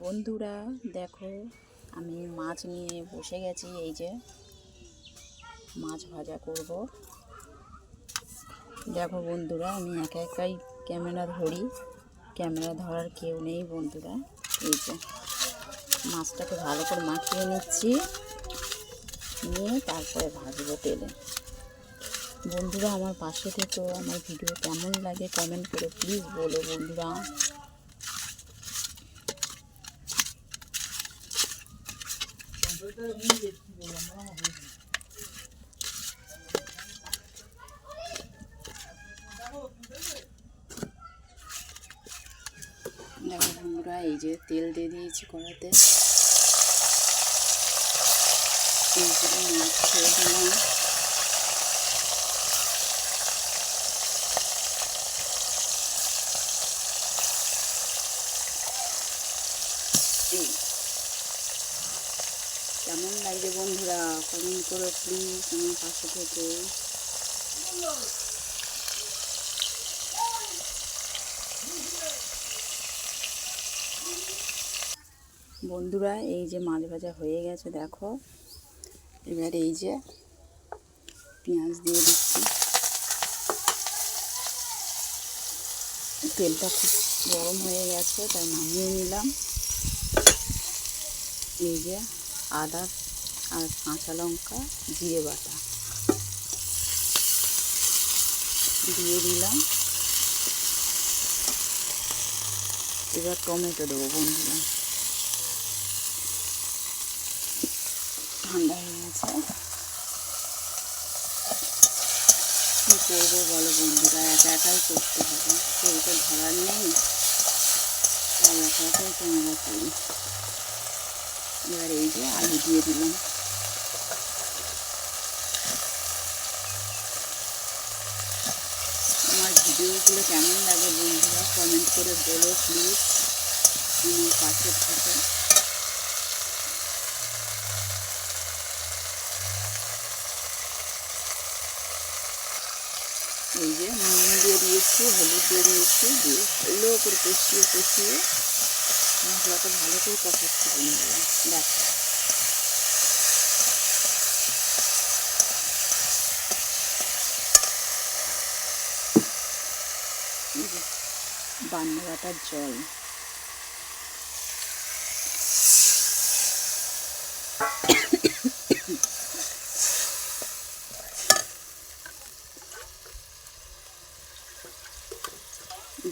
বন্ধুরা দেখো, আমি মাছ নিয়ে বসে গেছি। এই যে মাছ ভাজা করব। দেখো বন্ধুরা, আমি একা একাই ক্যামেরা ধরি, ক্যামেরা ধরার কেউ নেই বন্ধুরা। এই যে মাছটাকে ভালো করে মাখিয়ে নিচ্ছি, নিয়ে তারপরে ভাজবো তেলে। বন্ধুরা আমার পাশে থেকো, আমার ভিডিও কেমন লাগে কমেন্ট করে প্লিজ বলো বন্ধুরা। দেখো বন্ধুরা, এই যে তেল দিয়ে দিয়েছি কড়াতে, এই যে মাছ ছেড়ে দিলাম। কেমন লাগছে বন্ধুরা কমেন্ট করো প্লিজ আমার পাশে থেকে। বন্ধুরা এই যে মাছ ভাজা হয়ে গেছে দেখো। এবার এই যে পেঁয়াজ দিয়ে দিচ্ছি। তেলটা খুব গরম হয়ে গেছে তাই নামিয়ে নিলাম। এই যে আদা আর কাঁচা লঙ্কা জিরে বাটা দিয়ে দিলাম। এবার টমেটো দেবো বন্ধুরা। ঠান্ডা হয়ে গেছে, কী করবো বলো বন্ধুরা, একা একাই করতে হবে, কেউ তো ধরার নেই, তাই একা একাই ক্যামেরা করি। এবার এই যে আলু দিয়ে দিলাম। আমার ভিডিওগুলো কেমন লাগে বন্ধুরা কমেন্ট করে বলো প্লিজ, আমার পাশে থেকে। এই যে নুন দিয়ে দিয়েছি, হলুদ দিয়ে দিয়েছি, দিয়ে ভালো করে কষিয়ে মশলাটা ভালো করে কষাচ্ছি বন্ধুরা। দেখো বান্না বাটার জল,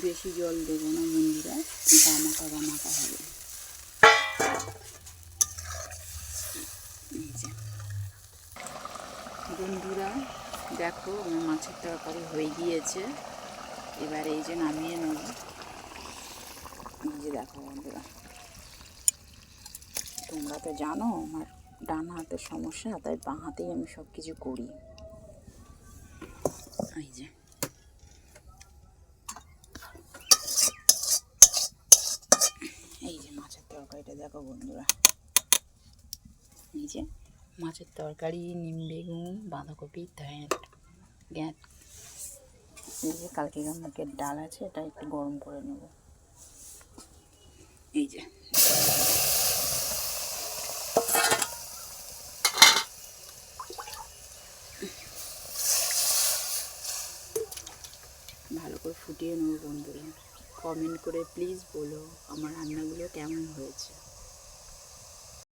বেশি জল দেবো না বন্ধুরা, গামাকা হবে। এই যে বন্ধুরা দেখো আমার মাছের তরকারি হয়ে গিয়েছে। এবার এই যে নামিয়ে নেব। এই যে দেখো বন্ধুরা, তোমরা তো জানো আমার ডান হাতের সমস্যা, তাই বাঁ হাতেই আমি সব কিছু করি। এই যে মাছের তরকারিটা দেখো বন্ধুরা। এই যে মাছের তরকারি, নিম বেগুন, বাঁধাকপি, গ্যাঁট। এই যে কালকে মুগের ডাল আছে, এটা একটু গরম করে নেব। এই যে ভালো করে ফুটিয়ে নেব বন্ধুরা। কমেন্ট করে প্লিজ বলো আমার রান্নাগুলো কেমন হয়েছে।